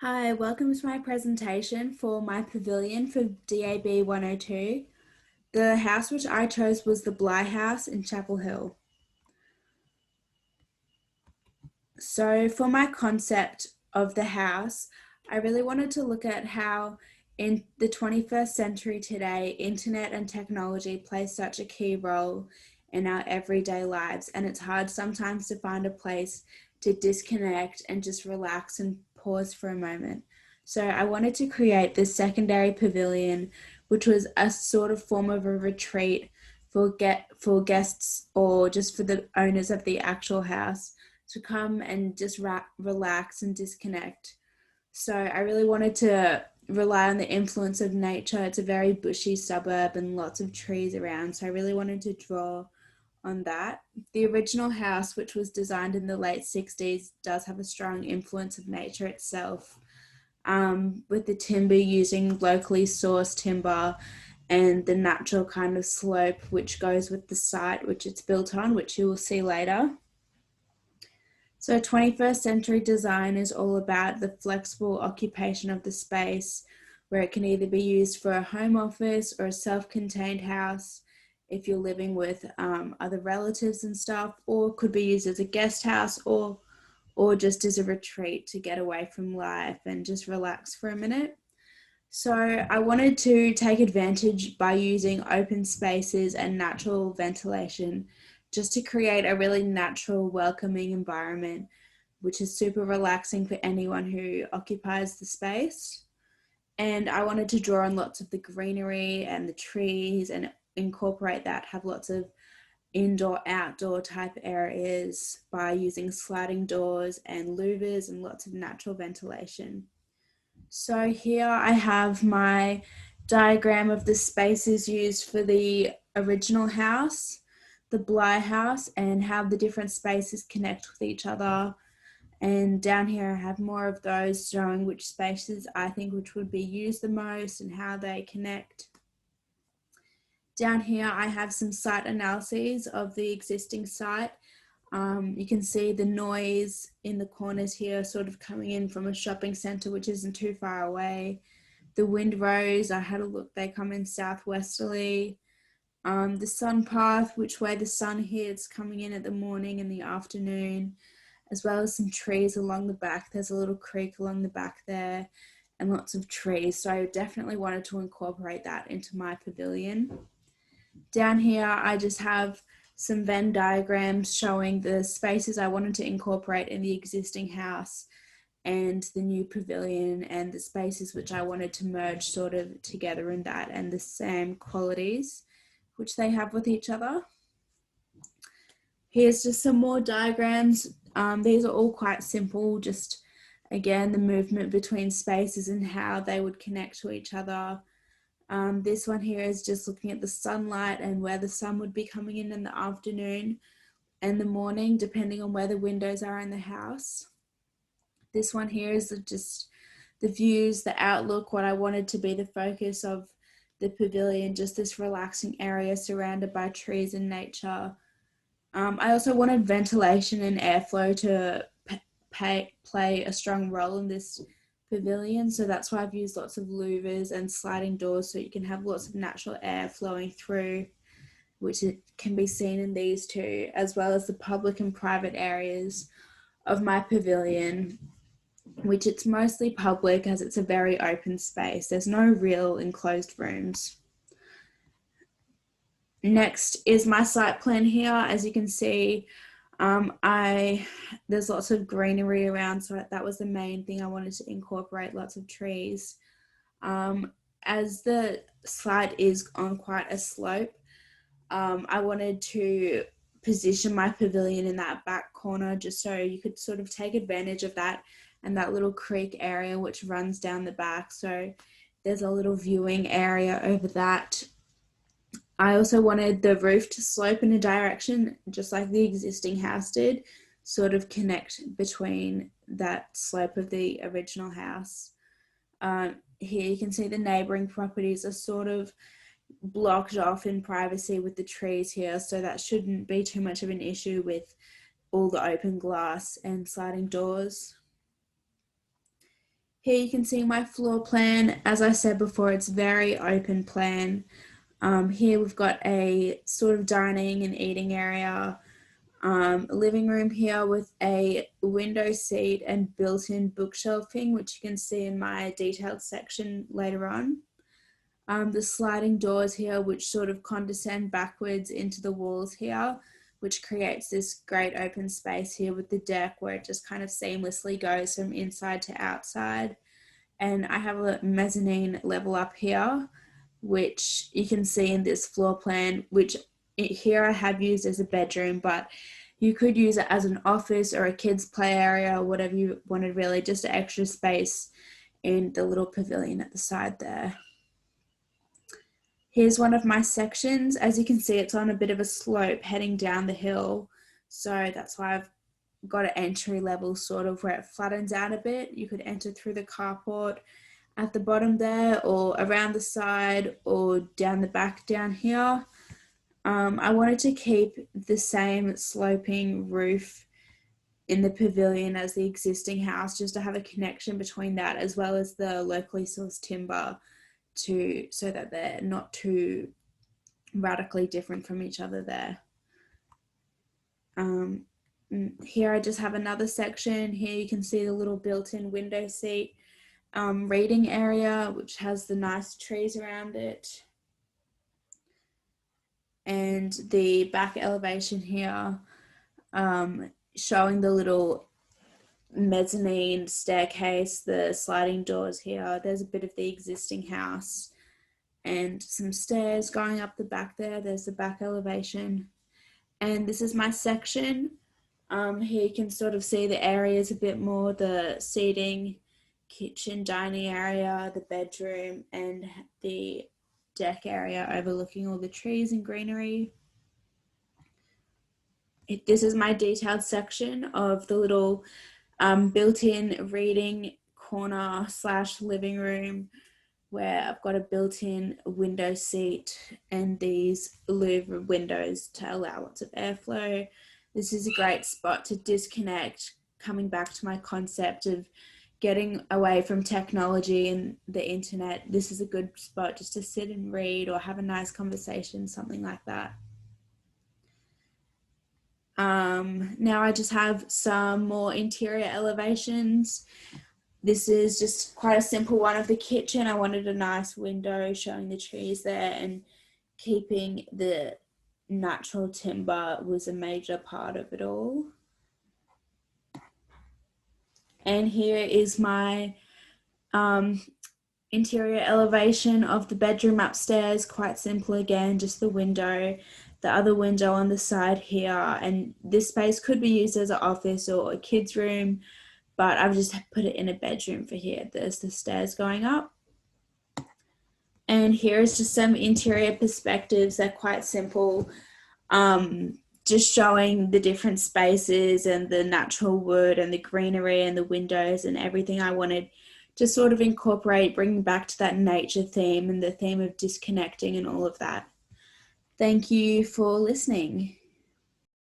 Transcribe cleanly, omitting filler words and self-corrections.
Hi, welcome to my presentation for my pavilion for DAB 102. The house which I chose was the Bly House in Chapel Hill. So for my concept of the house, I really wanted to look at how in the 21st century today, internet and technology play such a key role in our everyday lives, and it's hard sometimes to find a place to disconnect and just relax and pause for a moment. So I wanted to create this secondary pavilion, which was a sort of form of a retreat for guests or just for the owners of the actual house to come and just relax and disconnect. So I really wanted to rely on the influence of nature. It's a very bushy suburb and lots of trees around. So I really wanted to draw on that. The original house, which was designed in the late 60s, does have a strong influence of nature itself, with the timber using locally sourced timber and the natural kind of slope which goes with the site which it's built on, which you will see later. So 21st century design is all about the flexible occupation of the space, where it can either be used for a home office or a self-contained house if you're living with other relatives and stuff, or could be used as a guest house or just as a retreat to get away from life and just relax for a minute. So I wanted to take advantage by using open spaces and natural ventilation just to create a really natural, welcoming environment, which is super relaxing for anyone who occupies the space. And I wanted to draw on lots of the greenery and the trees and incorporate that, have lots of indoor, outdoor type areas by using sliding doors and louvers and lots of natural ventilation. So here I have my diagram of the spaces used for the original house, the Bly house, and how the different spaces connect with each other. And down here I have more of those showing which spaces I think which would be used the most and how they connect. Down here I have some site analyses of the existing site. You can see the noise in the corners here sort of coming in from a shopping centre which isn't too far away. The windrows, I had a look, they come in southwesterly. The sun path, which way the sun hits, coming in at the morning and the afternoon, as well as some trees along the back. There's a little creek along the back there and lots of trees. So I definitely wanted to incorporate that into my pavilion. Down here, I just have some Venn diagrams showing the spaces I wanted to incorporate in the existing house and the new pavilion and the spaces which I wanted to merge sort of together in that and the same qualities which they have with each other. Here's just some more diagrams. These are all quite simple, just again, the movement between spaces and how they would connect to each other. This one here is just looking at the sunlight and where the sun would be coming in the afternoon and the morning, depending on where the windows are in the house. This one here is just the views, the outlook, what I wanted to be the focus of the pavilion, just this relaxing area surrounded by trees and nature. I also wanted ventilation and airflow to play a strong role in this pavilion, so that's why I've used lots of louvers and sliding doors so you can have lots of natural air flowing through, which it can be seen in these two, as well as the public and private areas of my pavilion, which it's mostly public as it's a very open space. There's no real enclosed rooms. Next is my site plan here. As you can see, there's lots of greenery around, so that was the main thing I wanted to incorporate, lots of trees. As the site is on quite a slope, I wanted to position my pavilion in that back corner just so you could sort of take advantage of that and that little creek area which runs down the back. So there's a little viewing area over that. I also wanted the roof to slope in a direction just like the existing house did, sort of connect between that slope of the original house. Here you can see the neighbouring properties are sort of blocked off in privacy with the trees here, so that shouldn't be too much of an issue with all the open glass and sliding doors. Here you can see my floor plan. As I said before, it's very open plan. Here we've got a sort of dining and eating area, a living room here with a window seat and built-in bookshelving, which you can see in my detailed section later on. The sliding doors here, which sort of condescend backwards into the walls here, which creates this great open space here with the deck where it just kind of seamlessly goes from inside to outside. And I have a mezzanine level up here, which you can see in this floor plan, which here I have used as a bedroom, but you could use it as an office or a kids play area, whatever you wanted really, just an extra space in the little pavilion at the side there. Here's one of my sections. As you can see, it's on a bit of a slope heading down the hill. So that's why I've got an entry level sort of where it flattens out a bit. You could enter through the carport at the bottom there, or around the side, or down the back down here. I wanted to keep the same sloping roof in the pavilion as the existing house, just to have a connection between that as well as the locally sourced timber, so that they're not too radically different from each other there. Here I just have another section. Here you can see the little built-in window seat, reading area, which has the nice trees around it. And the back elevation here, showing the little mezzanine staircase, the sliding doors here. There's a bit of the existing house and some stairs going up the back there. There's the back elevation. And this is my section. Here you can sort of see the areas a bit more, the seating, kitchen, dining area, the bedroom, and the deck area overlooking all the trees and greenery. This is my detailed section of the little built-in reading corner / living room, where I've got a built-in window seat and these louver windows to allow lots of airflow. This is a great spot to disconnect, coming back to my concept of getting away from technology and the internet. This is a good spot just to sit and read or have a nice conversation, something like that. Now I just have some more interior elevations. This is just quite a simple one of the kitchen. I wanted a nice window showing the trees there, and keeping the natural timber was a major part of it all. And here is my interior elevation of the bedroom upstairs. Quite simple again, just the window, the other window on the side here, and this space could be used as an office or a kid's room, but I've just put it in a bedroom for here. There's the stairs going up. And here's just some interior perspectives. They're quite simple, just showing the different spaces and the natural wood and the greenery and the windows and everything I wanted to sort of incorporate, bringing back to that nature theme and the theme of disconnecting and all of that. Thank you for listening.